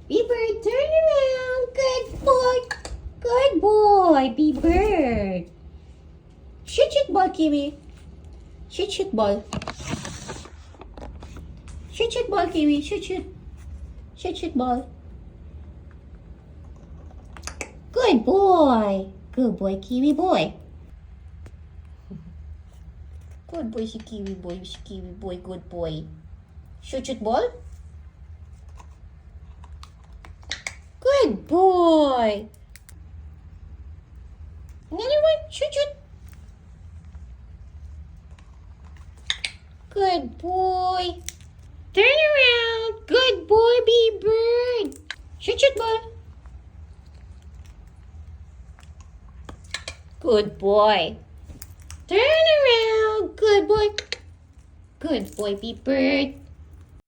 Biebird, turn around. Good boy. Good boy, Biebird. Shoot, shoot ball, Kiwi. Shoot, shoot ball. Shoot, shoot ball, Kiwi. Shoot, shoot. Shoot, shoot ball. Good boy. Good boy, Kiwi boy. Good boy si Kiwi boy. Si Kiwi boy, good boy. Shoot, shoot ball. Good boy. Another one. Shoot, shoot. Good boy. Turn around. Good boy, Biebird. Shoot, shoot ball. Good boy. Turn around. Good boy. Good boy, Biebird.